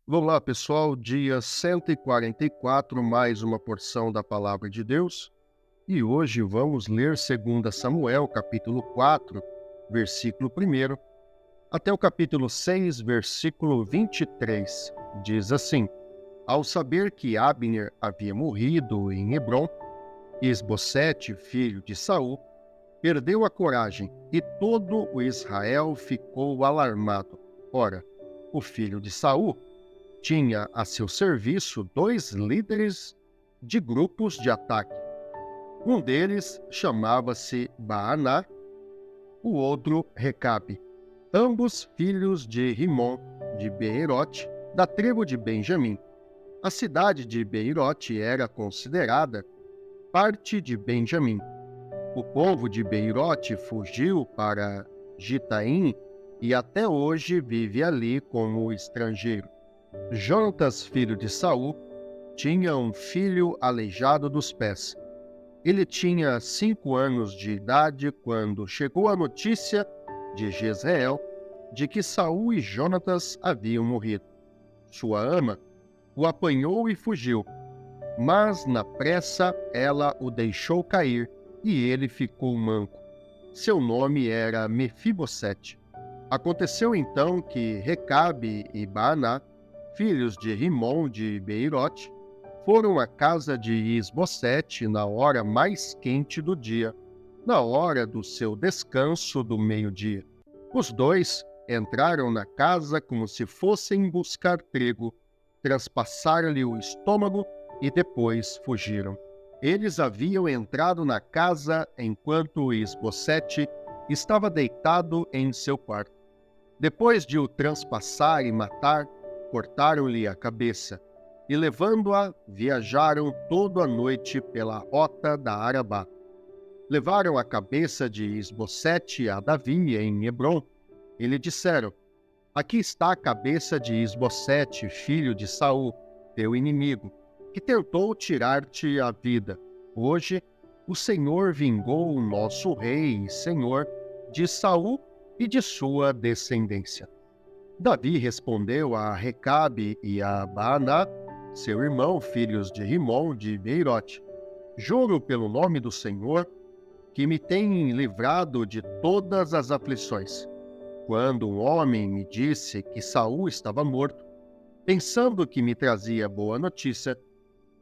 Vamos lá, pessoal, dia 144, mais uma porção da Palavra de Deus. E hoje vamos ler 2 Samuel, capítulo 4, versículo 1, até o capítulo 6, versículo 23. Diz assim: Ao saber que Abner havia morrido em Hebrom, Isbosete, filho de Saul, perdeu a coragem e todo o Israel ficou alarmado. Ora, o filho de Saul tinha a seu serviço dois líderes de grupos de ataque. Um deles chamava-se Baaná, o outro Recabe, ambos filhos de Rimom de Beerote, da tribo de Benjamim. A cidade de Beerote era considerada parte de Benjamim. O povo de Beerote fugiu para Gitaim e até hoje vive ali como estrangeiro. Jonatas, filho de Saul, tinha um filho aleijado dos pés. Ele tinha 5 anos de idade quando chegou a notícia de Jezreel de que Saul e Jonatas haviam morrido. Sua ama o apanhou e fugiu, mas na pressa ela o deixou cair e ele ficou manco. Seu nome era Mefibosete. Aconteceu então que Recabe e Baaná, filhos de Rimom de Beerote, foram à casa de Isbosete na hora mais quente do dia, na hora do seu descanso do meio-dia. Os dois entraram na casa como se fossem buscar trigo, traspassaram-lhe o estômago e depois fugiram. Eles haviam entrado na casa enquanto Isbosete estava deitado em seu quarto. Depois de o transpassar e matar, cortaram-lhe a cabeça e, levando-a, viajaram toda a noite pela rota da Arabá. Levaram a cabeça de Isbosete a Davi em Hebrom e lhe disseram: Aqui está a cabeça de Isbosete, filho de Saul, teu inimigo, que tentou tirar-te a vida. Hoje o Senhor vingou o nosso rei e senhor de Saul e de sua descendência. Davi respondeu a Recabe e a Baaná, seu irmão, filhos de Rimom de Beerote: Juro pelo nome do Senhor que me tem livrado de todas as aflições. Quando um homem me disse que Saul estava morto, pensando que me trazia boa notícia,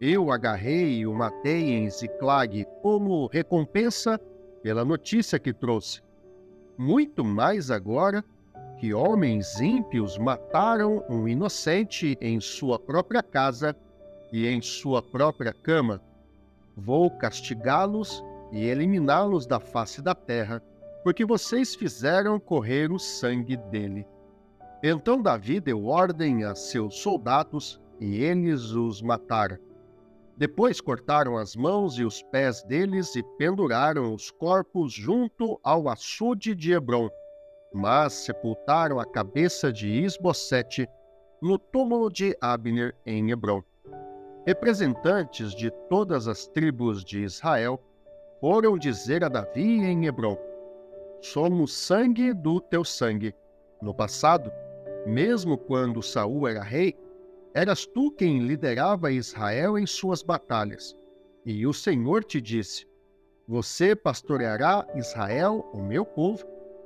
eu agarrei e o matei em Ziclag como recompensa pela notícia que trouxe. Muito mais agora que homens ímpios mataram um inocente em sua própria casa e em sua própria cama. Vou castigá-los e eliminá-los da face da terra, porque vocês fizeram correr o sangue dele. Então Davi deu ordem a seus soldados e eles os mataram. Depois cortaram as mãos e os pés deles e penduraram os corpos junto ao açude de Hebrom, mas sepultaram a cabeça de Isbosete no túmulo de Abner em Hebrom. Representantes de todas as tribos de Israel foram dizer a Davi em Hebrom: Somos sangue do teu sangue. No passado, mesmo quando Saul era rei, eras tu quem liderava Israel em suas batalhas. E o Senhor te disse: Você pastoreará Israel, o meu povo,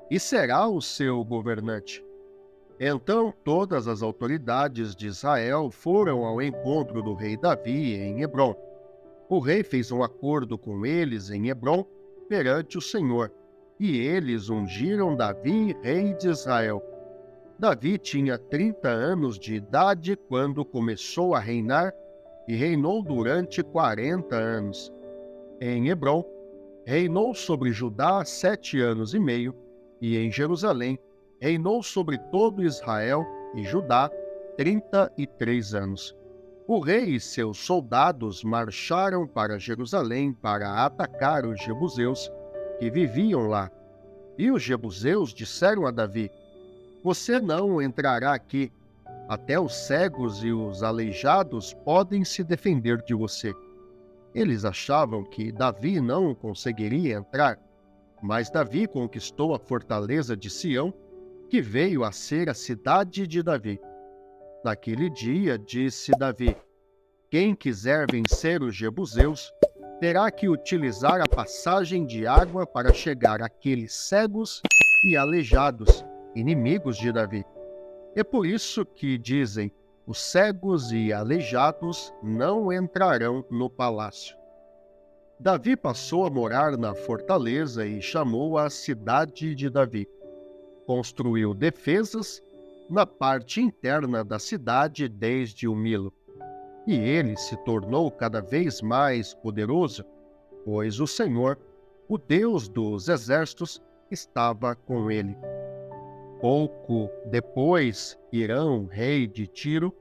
e será o seu governante. Então todas as autoridades de Israel foram ao encontro do rei Davi em Hebrom. O rei fez um acordo com eles em Hebrom perante o Senhor, e eles ungiram Davi rei de Israel. Davi tinha 30 anos de idade quando começou a reinar e reinou durante 40 anos. Em Hebrom, reinou sobre Judá 7 anos e meio, e em Jerusalém reinou sobre todo Israel e Judá 33 anos. O rei e seus soldados marcharam para Jerusalém para atacar os jebuseus que viviam lá. E os jebuseus disseram a Davi: Você não entrará aqui. Até os cegos e os aleijados podem se defender de você. Eles achavam que Davi não conseguiria entrar, mas Davi conquistou a fortaleza de Sião, que veio a ser a cidade de Davi. Naquele dia, disse Davi: quem quiser vencer os jebuseus, terá que utilizar a passagem de água para chegar àqueles cegos e aleijados, inimigos de Davi. É por isso que dizem: os cegos e aleijados não entrarão no palácio. Davi passou a morar na fortaleza e chamou a cidade de Davi. Construiu defesas na parte interna da cidade desde o Milo. E ele se tornou cada vez mais poderoso, pois o Senhor, o Deus dos exércitos, estava com ele. Pouco depois, Hirão, rei de Tiro,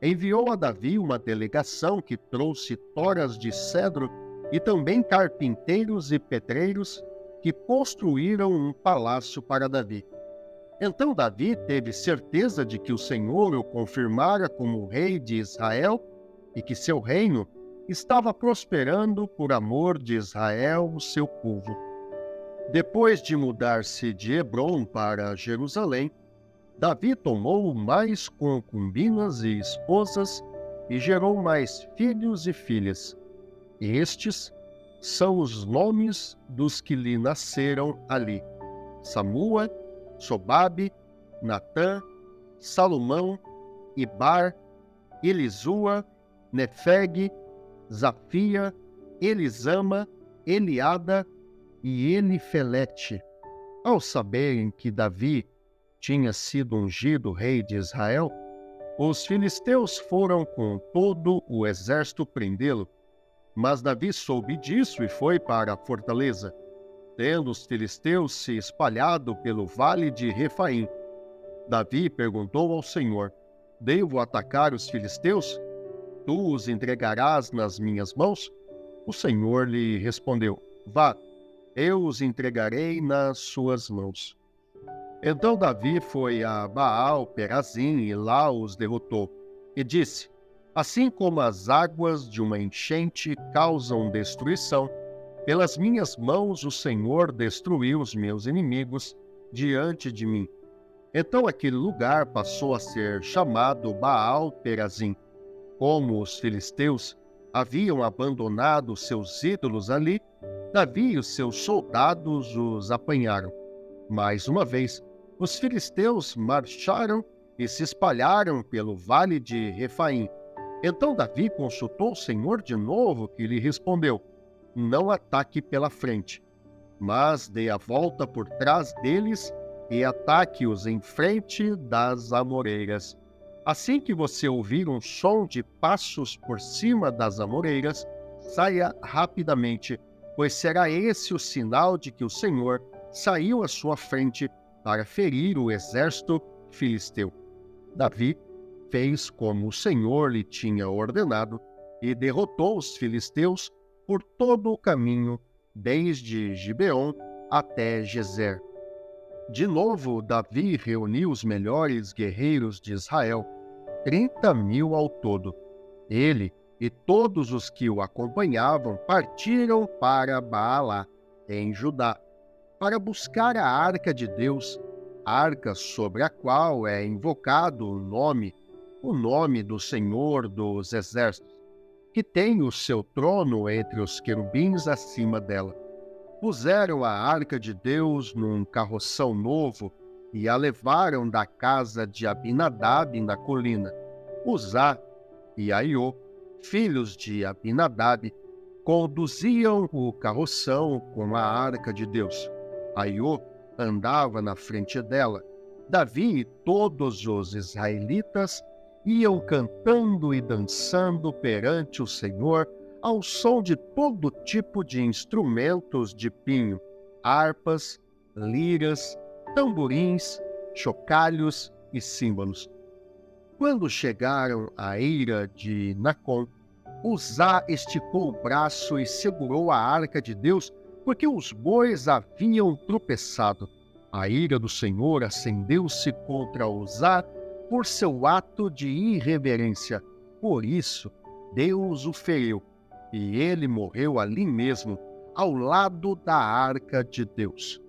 enviou a Davi uma delegação que trouxe toras de cedro e também carpinteiros e pedreiros que construíram um palácio para Davi. Então Davi teve certeza de que o Senhor o confirmara como rei de Israel e que seu reino estava prosperando por amor de Israel, o seu povo. Depois de mudar-se de Hebrom para Jerusalém, Davi tomou mais concubinas e esposas e gerou mais filhos e filhas. Estes são os nomes dos que lhe nasceram ali: Samua, Sobabe, Natã, Salomão, Ibar, Elisua, Nefeg, Zafia, Elisama, Eliada e Elifelete. Ao saberem que Davi tinha sido ungido rei de Israel, os filisteus foram com todo o exército prendê-lo. Mas Davi soube disso e foi para a fortaleza, tendo os filisteus se espalhado pelo vale de Refaim. Davi perguntou ao Senhor: devo atacar os filisteus? Tu os entregarás nas minhas mãos? O Senhor lhe respondeu: vá, eu os entregarei nas suas mãos. Então Davi foi a Baal-Perazim e lá os derrotou, e disse: assim como as águas de uma enchente causam destruição, pelas minhas mãos o Senhor destruiu os meus inimigos diante de mim. Então aquele lugar passou a ser chamado Baal-Perazim. Como os filisteus haviam abandonado seus ídolos ali, Davi e os seus soldados os apanharam. Mais uma vez, os filisteus marcharam e se espalharam pelo vale de Refaim. Então Davi consultou o Senhor de novo, que lhe respondeu: não ataque pela frente, mas dê a volta por trás deles e ataque-os em frente das amoreiras. Assim que você ouvir um som de passos por cima das amoreiras, saia rapidamente, pois será esse o sinal de que o Senhor saiu à sua frente para ferir o exército filisteu. Davi fez como o Senhor lhe tinha ordenado e derrotou os filisteus por todo o caminho, desde Gibeon até Gezer. De novo, Davi reuniu os melhores guerreiros de Israel, 30.000 ao todo. Ele e todos os que o acompanhavam partiram para Baalá, em Judá, para buscar a arca de Deus, arca sobre a qual é invocado o nome do Senhor dos Exércitos, que tem o seu trono entre os querubins acima dela. Puseram a arca de Deus num carroção novo e a levaram da casa de Abinadab na colina. Uzá e Aiô, filhos de Abinadab, conduziam o carroção com a arca de Deus. Aiô andava na frente dela. Davi e todos os israelitas iam cantando e dançando perante o Senhor ao som de todo tipo de instrumentos de pinho, harpas, liras, tamborins, chocalhos e símbolos. Quando chegaram à eira de Nacon, Uzá esticou o braço e segurou a arca de Deus, porque os bois haviam tropeçado. A ira do Senhor acendeu-se contra Uzá por seu ato de irreverência. Por isso, Deus o feriu, e ele morreu ali mesmo, ao lado da arca de Deus.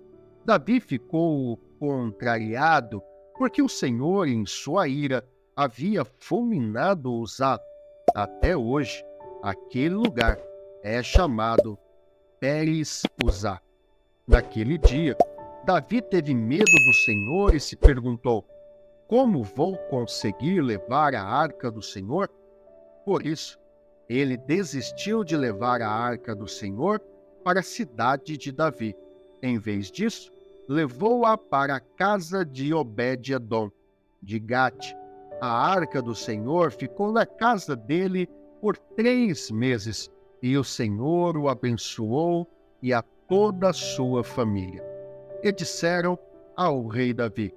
Davi ficou contrariado, porque o Senhor, em sua ira, havia fulminado Uzá. Até hoje, aquele lugar é chamado Pérez Uzá. Naquele dia, Davi teve medo do Senhor e se perguntou: como vou conseguir levar a arca do Senhor? Por isso, ele desistiu de levar a arca do Senhor para a cidade de Davi. Em vez disso, levou-a para a casa de Obed-edom, de Gate. A arca do Senhor ficou na casa dele por 3 meses, e o Senhor o abençoou e a toda a sua família. E disseram ao rei Davi: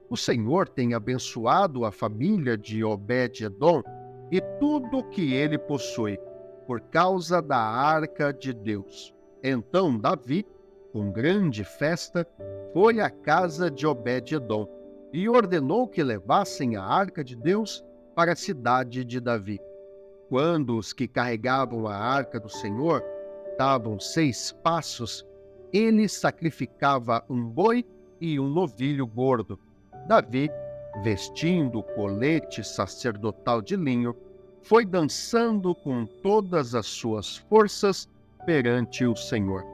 o Senhor tem abençoado a família de Obed-edom e tudo o que ele possui, por causa da arca de Deus. Então Davi, com grande festa, foi à casa de Obed-edom e ordenou que levassem a arca de Deus para a cidade de Davi. Quando os que carregavam a arca do Senhor davam 6 passos, ele sacrificava um boi e um novilho gordo. Davi, vestindo o colete sacerdotal de linho, foi dançando com todas as suas forças perante o Senhor,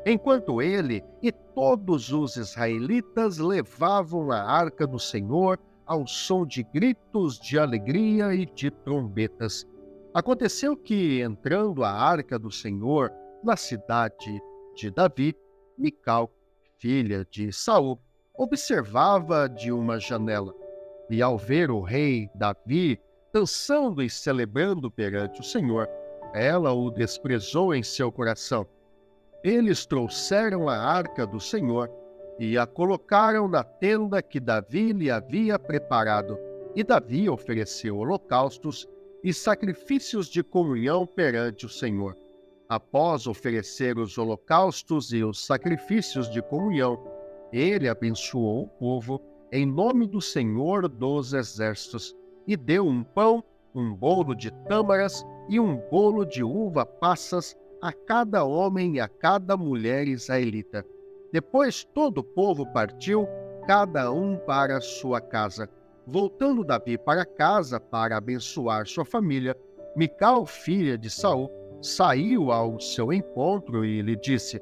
enquanto ele e todos os israelitas levavam a arca do Senhor ao som de gritos de alegria e de trombetas. Aconteceu que, entrando a arca do Senhor na cidade de Davi, Mical, filha de Saul, observava de uma janela, e ao ver o rei Davi dançando e celebrando perante o Senhor, ela o desprezou em seu coração. Eles trouxeram a arca do Senhor e a colocaram na tenda que Davi lhe havia preparado, e Davi ofereceu holocaustos e sacrifícios de comunhão perante o Senhor. Após oferecer os holocaustos e os sacrifícios de comunhão, ele abençoou o povo em nome do Senhor dos Exércitos e deu um pão, um bolo de tâmaras e um bolo de uva passas a cada homem e a cada mulher israelita. Depois todo o povo partiu, cada um para a sua casa. Voltando Davi para casa para abençoar sua família, Mical, filha de Saul, saiu ao seu encontro e lhe disse: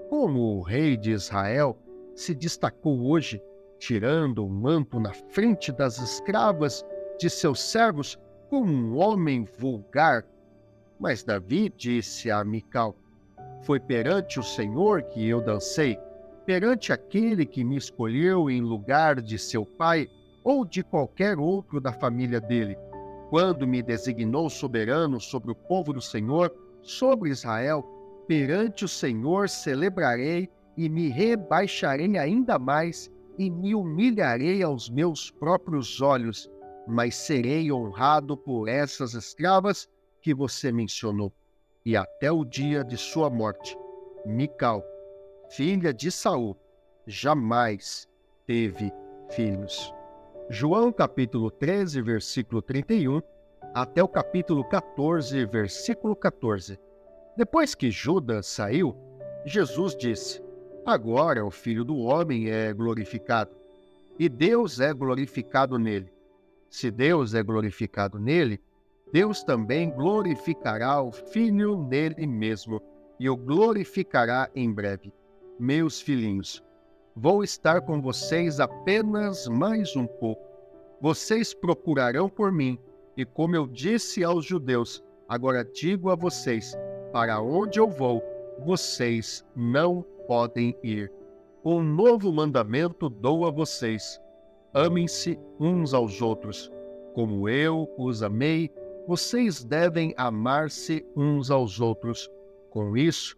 como o rei de Israel se destacou hoje, tirando o manto na frente das escravas de seus servos como um homem vulgar. Mas Davi disse a Mical: foi perante o Senhor que eu dancei, perante aquele que me escolheu em lugar de seu pai ou de qualquer outro da família dele, quando me designou soberano sobre o povo do Senhor, sobre Israel. Perante o Senhor celebrarei e me rebaixarei ainda mais e me humilharei aos meus próprios olhos, mas serei honrado por essas escravas que você mencionou. E até o dia de sua morte, Mical, filha de Saul, jamais teve filhos. João capítulo 13, versículo 31, até o capítulo 14, versículo 14. Depois que Judas saiu, Jesus disse: agora o Filho do Homem é glorificado, e Deus é glorificado nele. Se Deus é glorificado nele, Deus também glorificará o Filho nele mesmo, e o glorificará em breve. Meus filhinhos, vou estar com vocês apenas mais um pouco. Vocês procurarão por mim, e como eu disse aos judeus, agora digo a vocês: para onde eu vou, vocês não podem ir. Um novo mandamento dou a vocês: amem-se uns aos outros. Como eu os amei, vocês devem amar-se uns aos outros. Com isso,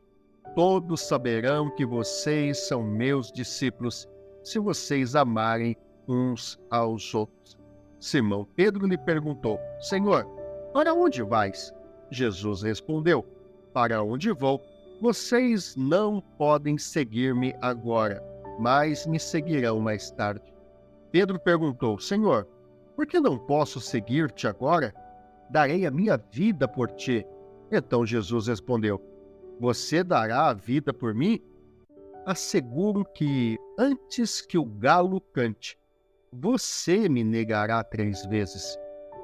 todos saberão que vocês são meus discípulos, se vocês amarem uns aos outros. Simão Pedro lhe perguntou: Senhor, para onde vais? Jesus respondeu: para onde vou, vocês não podem seguir-me agora, mas me seguirão mais tarde. Pedro perguntou: Senhor, por que não posso seguir-te agora? Darei a minha vida por ti. Então Jesus respondeu: você dará a vida por mim? Asseguro que, antes que o galo cante, você me negará 3 vezes.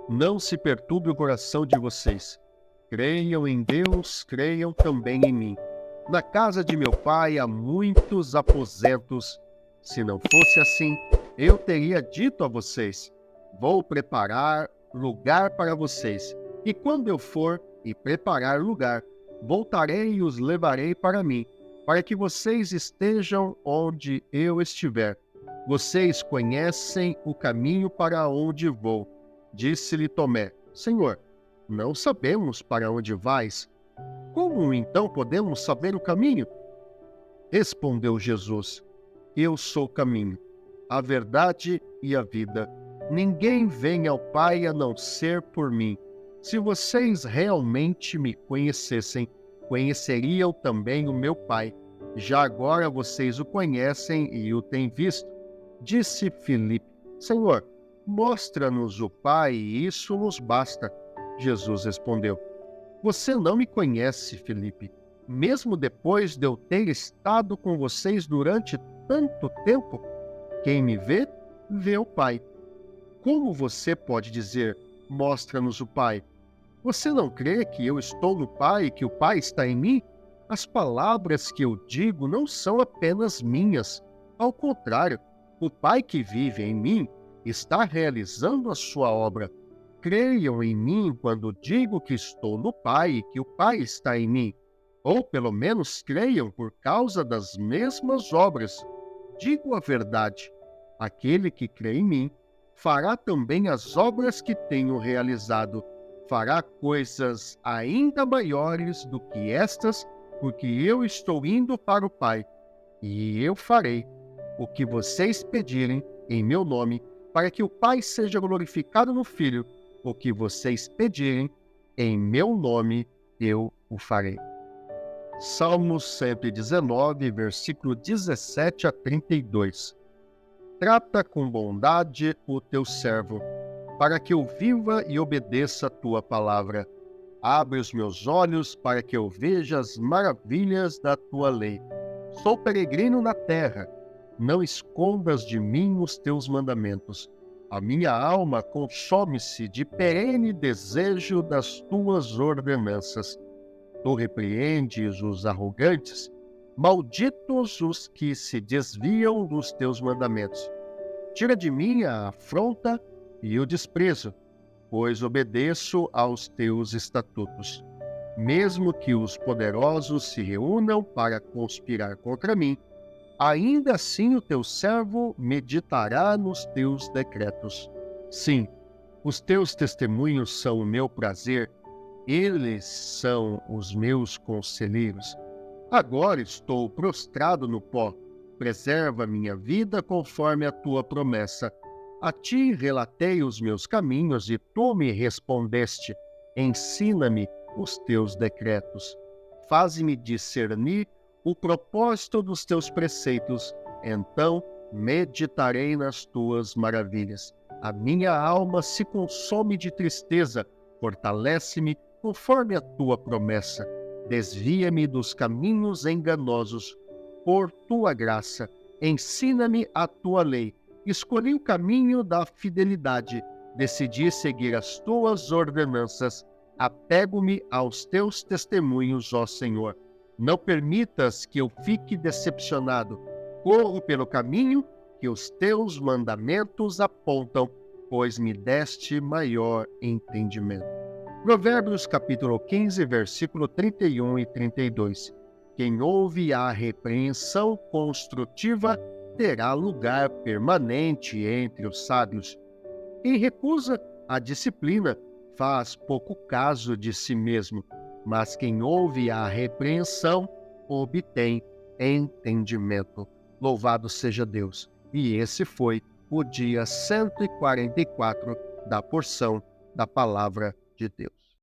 Não se perturbe o coração de vocês. Creiam em Deus, creiam também em mim. Na casa de meu pai há muitos aposentos. Se não fosse assim, eu teria dito a vocês: vou preparar lugar para vocês. E quando eu for e preparar lugar, voltarei e os levarei para mim, para que vocês estejam onde eu estiver. Vocês conhecem o caminho para onde vou. Disse-lhe Tomé: Senhor, não sabemos para onde vais. Como então podemos saber o caminho? Respondeu Jesus: Eu sou o caminho, a verdade e a vida. Ninguém vem ao Pai a não ser por mim. Se vocês realmente me conhecessem, conheceriam também o meu Pai. Já agora vocês o conhecem e o têm visto. Disse Filipe: Senhor, mostra-nos o Pai e isso nos basta. Jesus respondeu: Você não me conhece, Filipe, mesmo depois de eu ter estado com vocês durante tanto tempo? Quem me vê, vê o Pai. Como você pode dizer: mostra-nos o Pai? Você não crê que eu estou no Pai e que o Pai está em mim? As palavras que eu digo não são apenas minhas. Ao contrário, o Pai que vive em mim está realizando a sua obra. Creiam em mim quando digo que estou no Pai e que o Pai está em mim. Ou pelo menos creiam por causa das mesmas obras. Digo a verdade: aquele que crê em mim fará também as obras que tenho realizado. Fará coisas ainda maiores do que estas, porque eu estou indo para o Pai. E eu farei o que vocês pedirem em meu nome, para que o Pai seja glorificado no Filho. O que vocês pedirem em meu nome, eu o farei. Salmos 119, versículo 17 a 32. Trata com bondade o teu servo, para que eu viva e obedeça a tua palavra. Abre os meus olhos para que eu veja as maravilhas da tua lei. Sou peregrino na terra, não escondas de mim os teus mandamentos. A minha alma consome-se de perene desejo das tuas ordenanças. Tu repreendes os arrogantes, malditos os que se desviam dos teus mandamentos. Tira de mim a afronta e o desprezo, pois obedeço aos teus estatutos. Mesmo que os poderosos se reúnam para conspirar contra mim, ainda assim o teu servo meditará nos teus decretos. Sim, os teus testemunhos são o meu prazer, eles são os meus conselheiros. Agora estou prostrado no pó. Preserva minha vida conforme a tua promessa. A ti relatei os meus caminhos e tu me respondeste. Ensina-me os teus decretos. Faze-me discernir o propósito dos teus preceitos. Então meditarei nas tuas maravilhas. A minha alma se consome de tristeza. Fortalece-me conforme a tua promessa. Desvia-me dos caminhos enganosos. Por tua graça, ensina-me a tua lei. Escolhi o caminho da fidelidade. Decidi seguir as tuas ordenanças. Apego-me aos teus testemunhos, ó Senhor. Não permitas que eu fique decepcionado. Corro pelo caminho que os teus mandamentos apontam, pois me deste maior entendimento. Provérbios capítulo 15, versículo 31 e 32. Quem ouve a repreensão construtiva terá lugar permanente entre os sábios. Quem recusa a disciplina faz pouco caso de si mesmo, mas quem ouve a repreensão obtém entendimento. Louvado seja Deus! E esse foi o dia 144 da porção da Palavra de Deus.